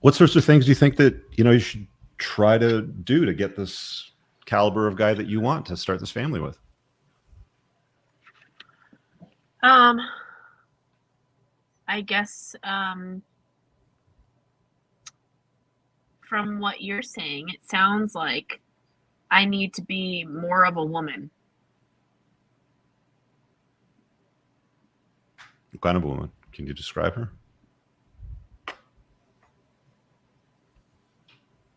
What sorts of things do you think that, you should try to do to get this caliber of guy that you want to start this family with? I guess from what you're saying, it sounds like I need to be more of a woman. What kind of woman? Can you describe her?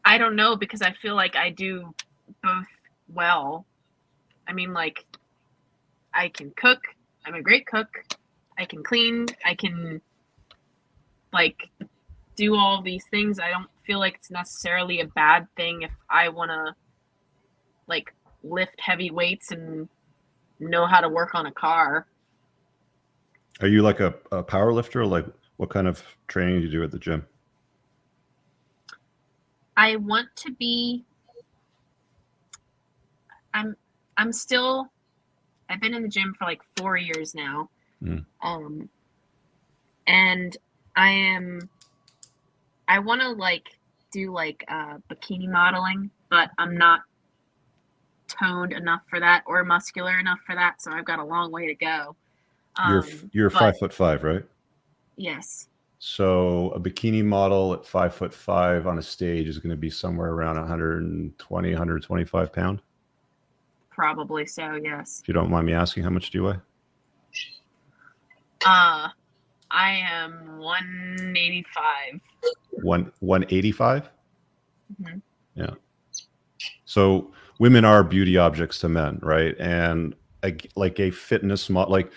I don't know, because I feel like I do both well. I mean, like, I can cook. I'm a great cook. I can clean. I can, like, do all these things. I don't feel like it's necessarily a bad thing if I want to, like, lift heavy weights and know how to work on a car. Are you like a power lifter? Like, what kind of training do you do at the gym? I want to be. I'm still. I've been in the gym for like 4 years now, and I want to like do like bikini modeling, but I'm not toned enough for that or muscular enough for that, so I've got a long way to go. You're 5'5", right? Yes. So a bikini model at 5'5" on a stage is going to be somewhere around 120, 125 pound. Probably so, yes. If you don't mind me asking, how much do you weigh? I am 185. 185? Mm-hmm. Yeah. So women are beauty objects to men, right? And like a fitness model, like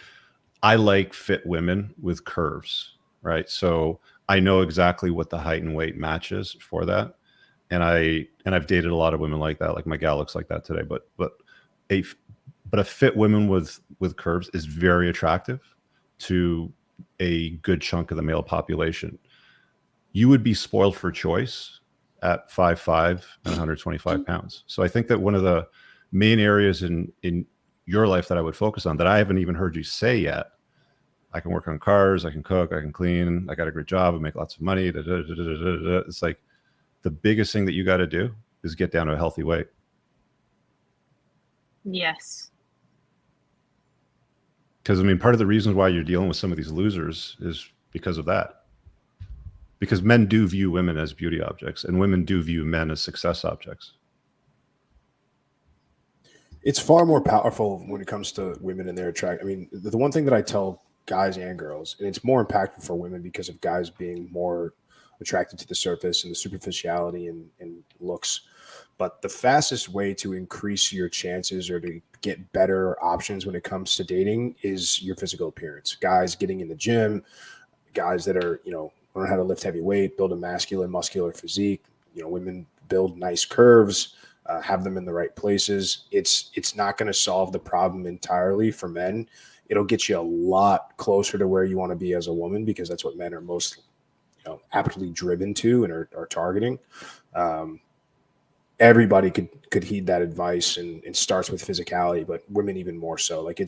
I like fit women with curves, right? So I know exactly what the height and weight matches for that. And I've dated a lot of women like that. Like my gal looks like that today, but a fit woman with curves is very attractive to a good chunk of the male population. You would be spoiled for choice at 5'5" and 125 pounds. So I think that one of the main areas in your life that I would focus on that I haven't even heard you say yet, I can work on cars, I can cook, I can clean, I got a great job, I make lots of money. It's like the biggest thing that you got to do is get down to a healthy weight. Yes. Because I mean, part of the reasons why you're dealing with some of these losers is because of that. Because men do view women as beauty objects, and women do view men as success objects. It's far more powerful when it comes to women and their attract. I mean, the one thing that I tell guys and girls, and it's more impactful for women because of guys being more attracted to the surface and the superficiality and looks. But the fastest way to increase your chances or to get better options when it comes to dating is your physical appearance. Guys getting in the gym, guys that are, learn how to lift heavy weight, build a muscular physique. Women build nice curves, have them in the right places. It's not going to solve the problem entirely for men. It'll get you a lot closer to where you want to be as a woman, because that's what men are most, aptly driven to and are targeting. Everybody could heed that advice, and it starts with physicality, but women even more so. Like you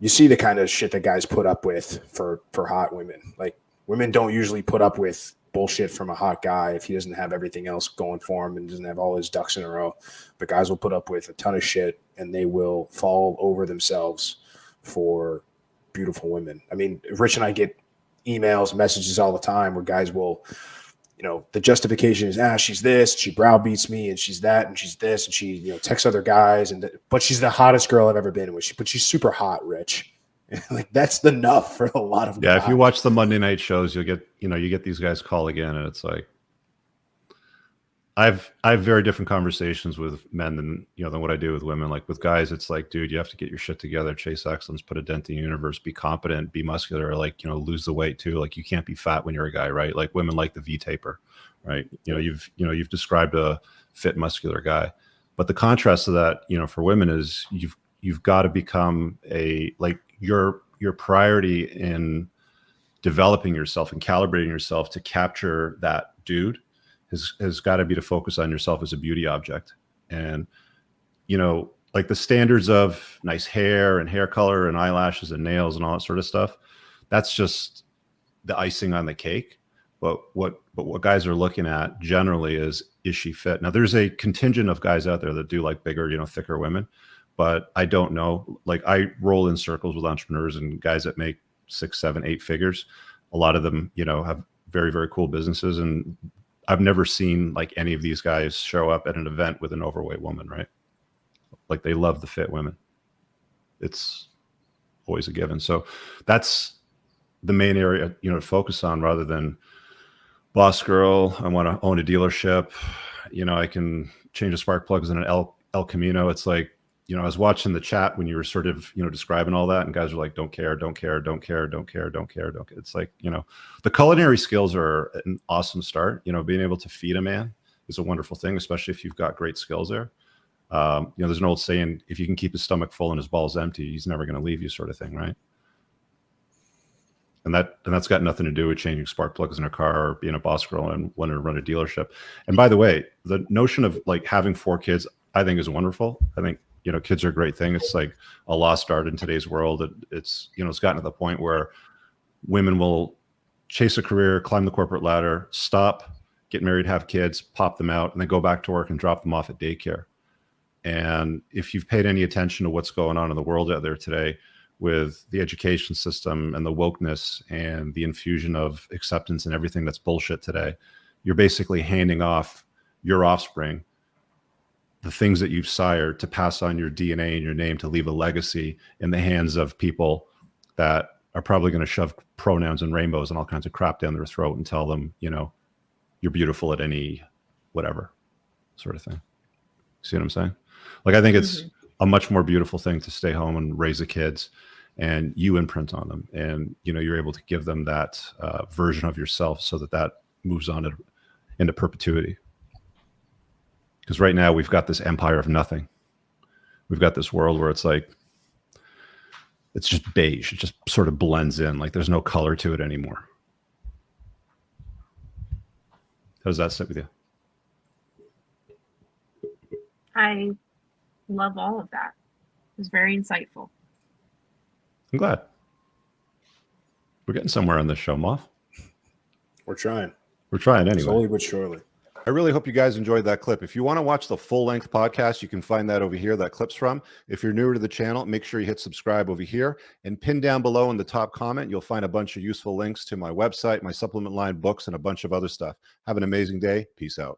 see the kind of shit that guys put up with for hot women. Like, women don't usually put up with bullshit from a hot guy if he doesn't have everything else going for him and doesn't have all his ducks in a row. But guys will put up with a ton of shit, and they will fall over themselves for beautiful women. I mean, Rich and I get emails, messages all the time where guys will, the justification is, she's this, she browbeats me, and she's that, and she's this, and she, texts other guys, but she's the hottest girl I've ever been with. But she's super hot, Rich. Like, that's enough for a lot of guys. If you watch the Monday night shows, you'll get, you get these guys call again, and it's like, I've very different conversations with men than what I do with women. Like with guys, it's like, dude, you have to get your shit together, chase excellence, put a dent in the universe, be competent, be muscular, like, lose the weight too. Like, you can't be fat when you're a guy, right? Like, women like the V taper, right? You've described a fit, muscular guy, but the contrast to that, for women is you've got to become your priority in developing yourself and calibrating yourself to capture that dude has got to be to focus on yourself as a beauty object. And, like the standards of nice hair and hair color and eyelashes and nails and all that sort of stuff, that's just the icing on the cake. But what guys are looking at generally is she fit? Now there's a contingent of guys out there that do like bigger, thicker women, but I don't know. Like I roll in circles with entrepreneurs and guys that make 6, 7, 8 figures. A lot of them, have very, very cool businesses. And I've never seen like any of these guys show up at an event with an overweight woman, right? Like they love the fit women. It's always a given. So that's the main area, to focus on, rather than boss girl, I want to own a dealership. I can change the spark plugs in an El Camino. It's like, I was watching the chat when you were sort of, describing all that, and guys are like, don't care, don't care, don't care, don't care, don't care, don't care. It's like, the culinary skills are an awesome start. Being able to feed a man is a wonderful thing, especially if you've got great skills there. There's an old saying, if you can keep his stomach full and his balls empty, he's never going to leave you, sort of thing, right? And that's got nothing to do with changing spark plugs in a car or being a boss girl and wanting to run a dealership. And by the way, the notion of like having 4 kids, I think is wonderful. I think, kids are a great thing. It's like a lost art in today's world. It's gotten to the point where women will chase a career, climb the corporate ladder, stop, get married, have kids, pop them out, and then go back to work and drop them off at daycare. And if you've paid any attention to what's going on in the world out there today with the education system and the wokeness and the infusion of acceptance and everything that's bullshit today, you're basically handing off your offspring, the things that you've sired, to pass on your DNA and your name, to leave a legacy in the hands of people that are probably going to shove pronouns and rainbows and all kinds of crap down their throat and tell them, you're beautiful at any whatever sort of thing. See what I'm saying? Like, I think it's a much more beautiful thing to stay home and raise the kids, and you imprint on them, and you're able to give them that version of yourself, so that moves on into perpetuity. Because right now we've got this empire of nothing. We've got this world where it's like, it's just beige. It just sort of blends in. Like there's no color to it anymore. How does that sit with you? I love all of that. It was very insightful. I'm glad. We're getting somewhere on this show, Moth. We're trying. We're trying anyway. Slowly but surely. I really hope you guys enjoyed that clip. If you want to watch the full-length podcast, you can find that over here, that clip's from. If you're newer to the channel, make sure you hit subscribe over here, and pin down below in the top comment, you'll find a bunch of useful links to my website, my supplement line, books, and a bunch of other stuff. Have an amazing day. Peace out.